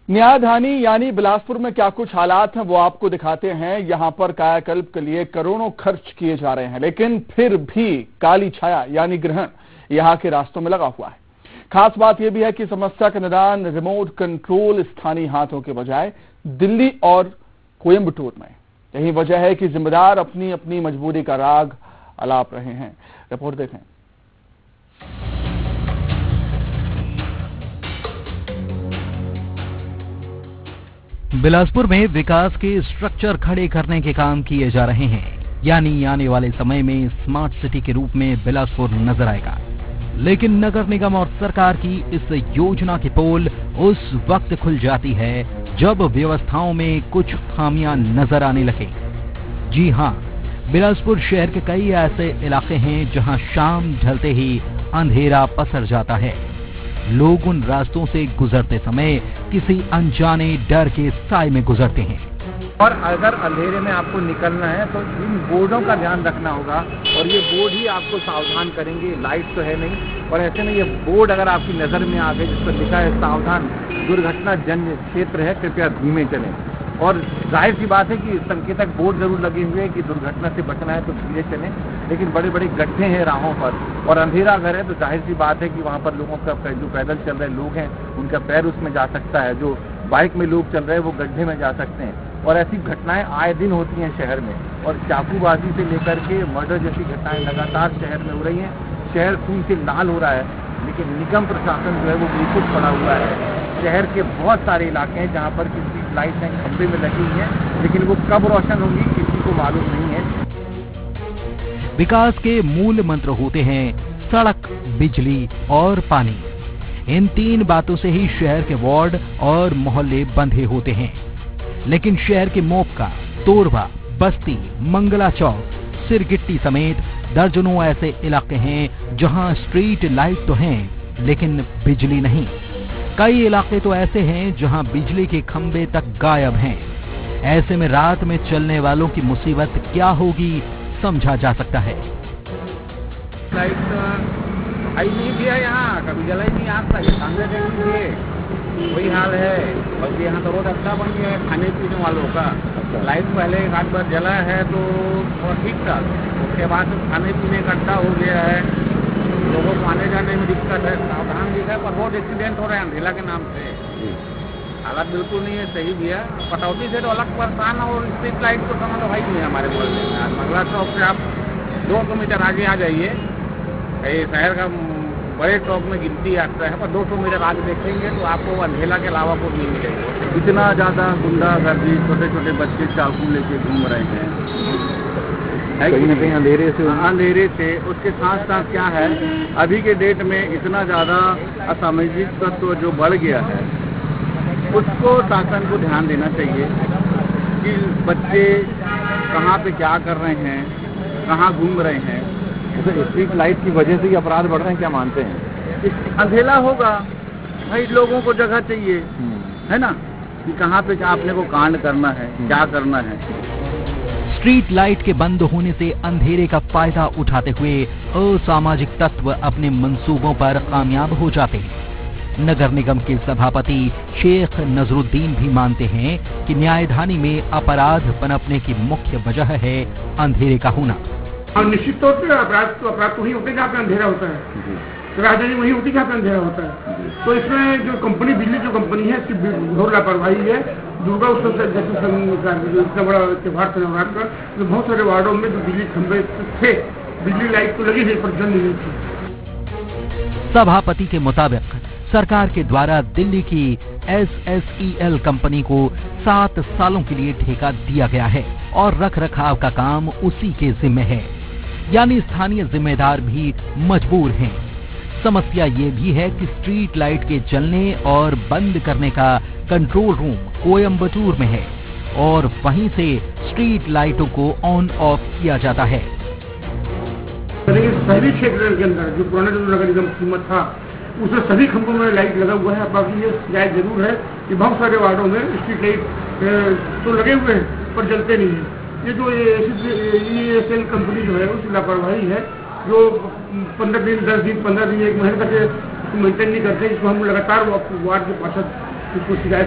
न्यायधानी यानी बिलासपुर में क्या कुछ हालात हैं वो आपको दिखाते हैं। यहां पर कायाकल्प के लिए करोड़ों खर्च किए जा रहे हैं, लेकिन फिर भी काली छाया यानी ग्रहण यहां के रास्तों में लगा हुआ है। खास बात यह भी है कि समस्या का निदान रिमोट कंट्रोल स्थानीय हाथों के बजाय दिल्ली और कोयम्बटूर में। यही वजह है कि जिम्मेदार अपनी अपनी मजबूरी का राग अलाप रहे हैं। रिपोर्ट देखें। बिलासपुर में विकास के स्ट्रक्चर खड़े करने के काम किए जा रहे हैं, यानी आने वाले समय में स्मार्ट सिटी के रूप में बिलासपुर नजर आएगा। लेकिन नगर निगम और सरकार की इस योजना की पोल उस वक्त खुल जाती है जब व्यवस्थाओं में कुछ खामियां नजर आने लगे। जी हां, बिलासपुर शहर के कई ऐसे इलाके हैं जहां शाम ढलते ही अंधेरा पसर जाता है। लोग उन रास्तों से गुजरते समय किसी अनजाने डर के साए में गुजरते हैं। और अगर अंधेरे में आपको निकलना है तो इन बोर्डों का ध्यान रखना होगा, और ये बोर्ड ही आपको सावधान करेंगे। लाइट तो है नहीं, और ऐसे में ये बोर्ड अगर आपकी नजर में आ गए जिस पर लिखा है सावधान दुर्घटना जन्य क्षेत्र है, कृपया धीमे चलें। और जाहिर सी बात है कि संकेतक बोर्ड जरूर लगे हुए हैं कि दुर्घटना से बचना है तो धीरे चलें, लेकिन बड़े बड़े गड्ढे हैं राहों पर और अंधेरा अगर है तो जाहिर सी बात है कि वहाँ पर लोगों का जो पैदल चल रहे लोग हैं उनका पैर उसमें जा सकता है, जो बाइक में लोग चल रहे हैं वो गड्ढे में जा सकते हैं। और ऐसी घटनाएं आए दिन होती हैं शहर में, और चाकूबाजी से लेकर के मर्डर जैसी घटनाएं लगातार शहर में हो रही हैं। शहर खून से लाल हो रहा है, लेकिन निगम प्रशासन जो है वो बिल्कुल पड़ा हुआ है। शहर के बहुत सारे इलाके हैं जहां पर किसी लाइट हैं खंभे में लगी हुई हैं, लेकिन वो कब रोशन होंगी किसी को मालूम नहीं है। विकास के मूल मंत्र होते हैं सड़क, बिजली और पानी। इन तीन बातों से ही शहर के वार्ड और मोहल्ले बंधे होते हैं। लेकिन शहर के मोपका, तोरवा, बस्ती, मंगला चौक, सिरगिट्टी समेत दर्जनों ऐसे इलाके हैं जहां स्ट्रीट लाइट तो हैं लेकिन बिजली नहीं। कई इलाके तो ऐसे हैं जहां बिजली के खंभे तक गायब हैं। ऐसे में रात में चलने वालों की मुसीबत क्या होगी समझा जा सकता है। लाइट आई नहीं दिया, यहाँ कभी जला ही नहीं आता है, सामने देखिए वही हाल है। बल्कि यहाँ तो रोड अच्छा बन गया है खाने पीने वालों का। लाइट पहले एक आध बार जला है तो थोड़ा ठीक था, उसके बाद खाने पीने का अच्छा हो गया है, लोगों को आने जाने में दिक्कत है। सावधान दिखा है पर रोड एक्सीडेंट हो रहे हैं अंधेला के नाम से। हालात बिल्कुल नहीं है सही भैया। कटौती से तो अलग परेशान, और स्ट्रीट लाइट तो समझ लो भाई नहीं है हमारे मोहल्ले में। आज मंगला चौक से आप 2 किलोमीटर आगे आ जाइए, शहर का बड़े चौक में गिनती आता है, पर 200 मीटर आगे देखेंगे तो आपको अंधेला के अलावा कुछ नहीं मिलेगा। इतना ज़्यादा गुंडागर्दी, छोटे छोटे बच्चे चाकू लेके घूम रहे हैं, कहीं न कहीं अंधेरे से। उसके साथ साथ क्या है, अभी के डेट में इतना ज़्यादा असामाजिक तत्व जो बढ़ गया है, उसको शासन को ध्यान देना चाहिए कि बच्चे कहाँ पे क्या कर रहे हैं, कहाँ घूम रहे हैं। तो स्ट्रीट लाइट की वजह से ही अपराध बढ़ रहे हैं, क्या मानते हैं? अंधेला होगा भाई, लोगों को जगह चाहिए, है ना, कि कहाँ पे आपने को कांड करना है, क्या करना है। स्ट्रीट लाइट के बंद होने से अंधेरे का फायदा उठाते हुए असामाजिक तत्व अपने मंसूबों पर कामयाब हो जाते हैं। नगर निगम के सभापति शेख नजरुद्दीन भी मानते हैं कि न्यायधानी में अपराध पनपने की मुख्य वजह है अंधेरे का होना। और निश्चित तौर पर अपराध तो वही होते हैं जहाँ पे अंधेरा होता है, राजधानी वही होती है जहाँ पे अंधेरा होता है। तो इसमें जो कंपनी, बिजली जो कंपनी है, इसकी घोर लापरवाही है। दुर्गा उत्सव जैसे इतना बड़ा त्योहार था नवरात्र का, तो बहुत सारे वार्डों में जो बिजली खंभे थे, बिजली लाइट तो लगी थी पर जल नहीं थी। सभापति के मुताबिक सरकार के द्वारा दिल्ली की SSEL कंपनी को 7 सालों के लिए ठेका दिया गया है और रख रखाव का काम उसी के जिम्मे है, यानी स्थानीय जिम्मेदार भी मजबूर हैं। समस्या ये भी है कि स्ट्रीट लाइट के जलने और बंद करने का कंट्रोल रूम कोयम्बटूर में है और वहीं से स्ट्रीट लाइटों को ऑन ऑफ किया जाता है। शहरी क्षेत्र के अंदर जो पुराना जो नगर निगम कीमत था, उसमें सभी खंभों में लाइट लगा हुआ है। बाकी ये शिकायत जरूर है कि बहुत सारे वार्डों में स्ट्रीट लाइट तो लगे हुए हैं पर जलते नहीं है। ये जो SSEL कंपनी जो है उसकी लापरवाही है, जो 15 दिन, 10 दिन, 15 दिन, 1 महीने तक मेंटेन नहीं करते। इसको हम लगातार वार्ड के पार्षद इसको शिकायत